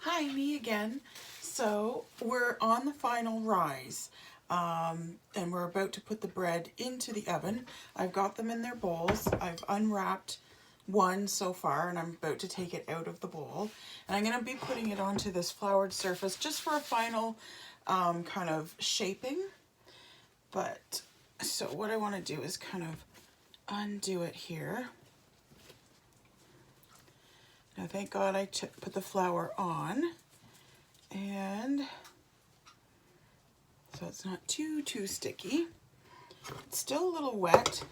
Hi, me again. So we're on the final rise, and we're about to put the bread into the oven. I've got them in their bowls. I've unwrapped one so far, and I'm about to take it out of the bowl. And I'm going to be putting it onto this floured surface just for a final kind of shaping. But so what I want to do is kind of undo it here. Now, thank God I put the flour on, and so it's not too sticky. It's still a little wet.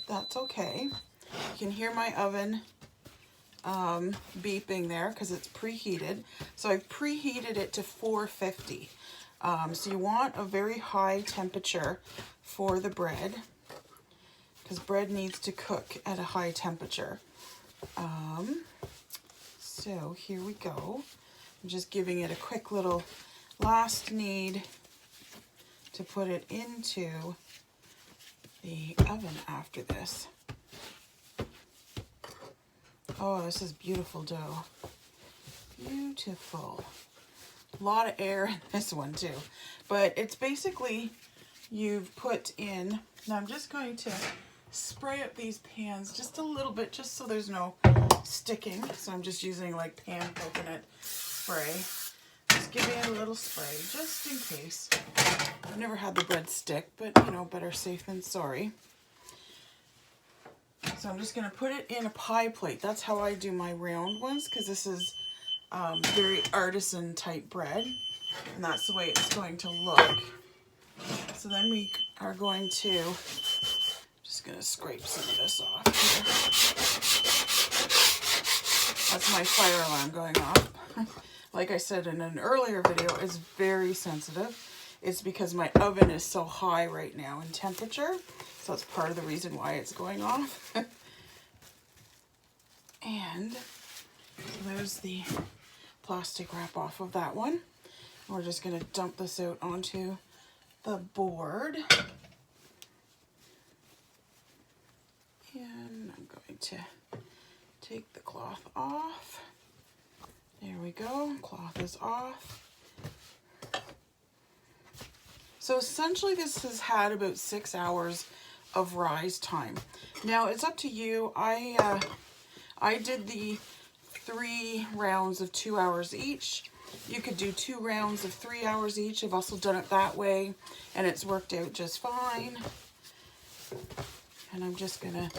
That's okay. You can hear my oven beeping there because it's preheated. So I've preheated it to 450. So you want a very high temperature for the bread, because bread needs to cook at a high temperature. So here we go. I'm just giving it a quick little last knead to put it into the oven after this. Oh, this is beautiful dough. Beautiful. A lot of air in this one too. But it's basically, you've put in, now I'm just going to spray up these pans just a little bit, just so there's no sticking. So I'm just using like pan coconut spray. Just giving it a little spray, just in case. I've never had the bread stick, but you know, better safe than sorry. So I'm just going to put it in a pie plate. That's how I do my round ones, because this is very artisan type bread, and that's the way it's going to look. So then we are going to, just going to scrape some of this off here. That's my fire alarm going off. Like I said in an earlier video, it's very sensitive. It's because my oven is so high right now in temperature. So that's part of the reason why it's going off. And there's the plastic wrap off of that one. We're just going to dump this out onto the board. And I'm going to take the cloth off. There we go, cloth is off. So essentially this has had about 6 hours of rise time. Now it's up to you. I did the 3 rounds of 2 hours each. You could do 2 rounds of 3 hours each. I've also done it that way, and it's worked out just fine. And I'm just gonna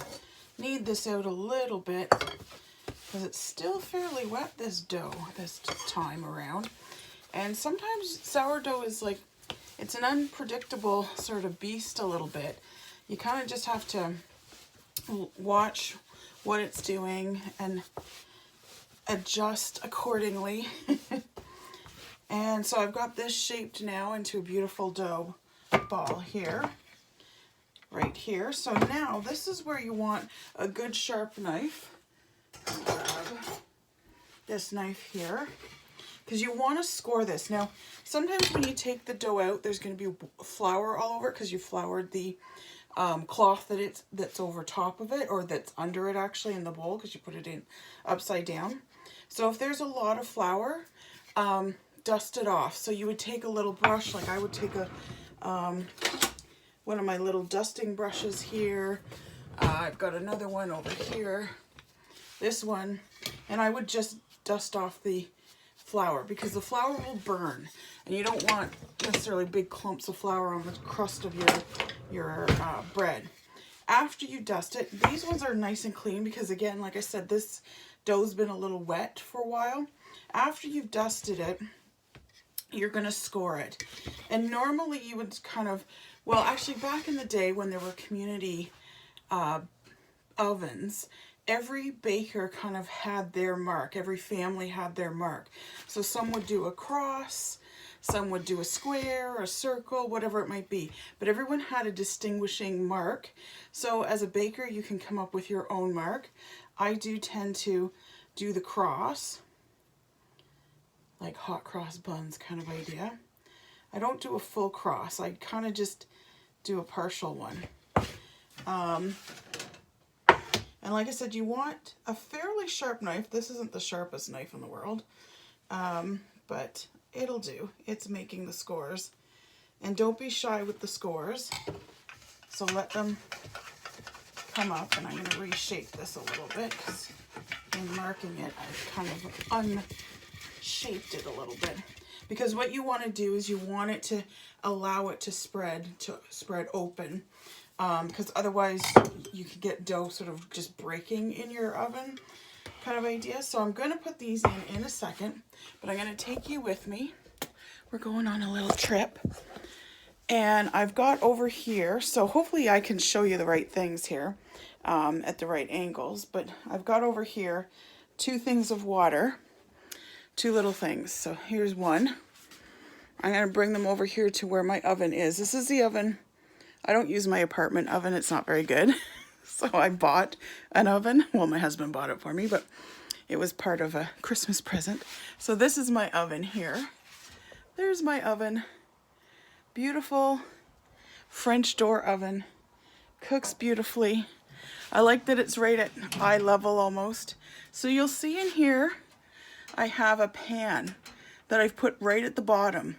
knead this out a little bit, because it's still fairly wet, this dough, this time around. And sometimes sourdough is like, it's an unpredictable sort of beast a little bit. You kind of just have to watch what it's doing and adjust accordingly. And so I've got this shaped now into a beautiful dough ball here, right here. So now this is where you want a good sharp knife. Grab this knife here, because you want to score this. Now, sometimes when you take the dough out, there's going to be flour all over it, because you floured the cloth that's over top of it, or that's under it actually in the bowl, because you put it in upside down. So if there's a lot of flour, dust it off. So you would take a little brush, like I would take a one of my little dusting brushes here. I've got another one over here, this one, and I would just dust off the flour, because the flour will burn, and you don't want necessarily big clumps of flour on the crust of your bread. After you dust it, these ones are nice and clean, because again, like I said, this dough's been a little wet for a while. After you've dusted it, you're going to score it. And normally you would kind of, well, actually back in the day when there were community ovens, every baker kind of had their mark. Every family had their mark. So some would do a cross, some would do a square, a circle, whatever it might be. But everyone had a distinguishing mark. So as a baker, you can come up with your own mark. I do tend to do the cross, like hot cross buns kind of idea. I don't do a full cross. I kind of just do a partial one. And like I said, you want a fairly sharp knife. This isn't the sharpest knife in the world, but it'll do. It's making the scores. And don't be shy with the scores. So let them come up, and I'm going to reshape this a little bit because in marking it, I've kind of unshaped it a little bit. Because what you want to do is you want it to allow it to spread open. Because otherwise you could get dough sort of just breaking in your oven kind of idea. So I'm going to put these in a second, but I'm going to take you with me. We're going on a little trip. And I've got over here, so hopefully I can show you the right things here at the right angles, but I've got over here 2 things of water, 2 little things. So here's one. I'm going to bring them over here to where my oven is. This is the oven. I don't use my apartment oven. It's not very good. So I bought an oven. Well, my husband bought it for me, but it was part of a Christmas present. So this is my oven here. There's my oven. Beautiful French door oven. Cooks beautifully. I like that it's right at eye level almost. So you'll see in here, I have a pan that I've put right at the bottom.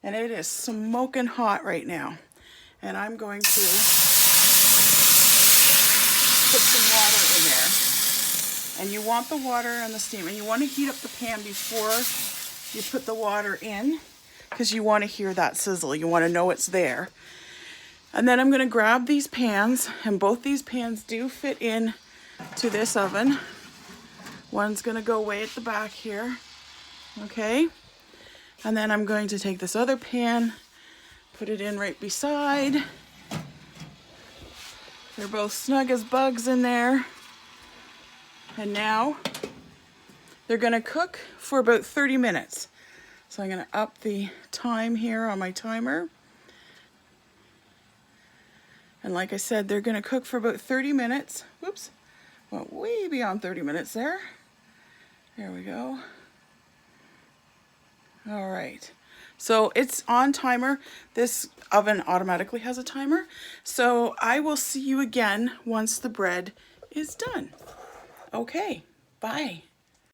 And it is smoking hot right now. And I'm going to put some water in there. And you want the water and the steam. And you want to heat up the pan before you put the water in, because you want to hear that sizzle. You want to know it's there. And then I'm going to grab these pans, and both these pans do fit in to this oven. One's going to go way at the back here. Okay. And then I'm going to take this other pan, put it in right beside. They're both snug as bugs in there. And now they're going to cook for about 30 minutes. So I'm going to up the time here on my timer. And like I said, they're going to cook for about 30 minutes. Whoops. Went way beyond 30 minutes there. There we go. All right. So it's on timer. This oven automatically has a timer. So I will see you again once the bread is done. Okay. Bye.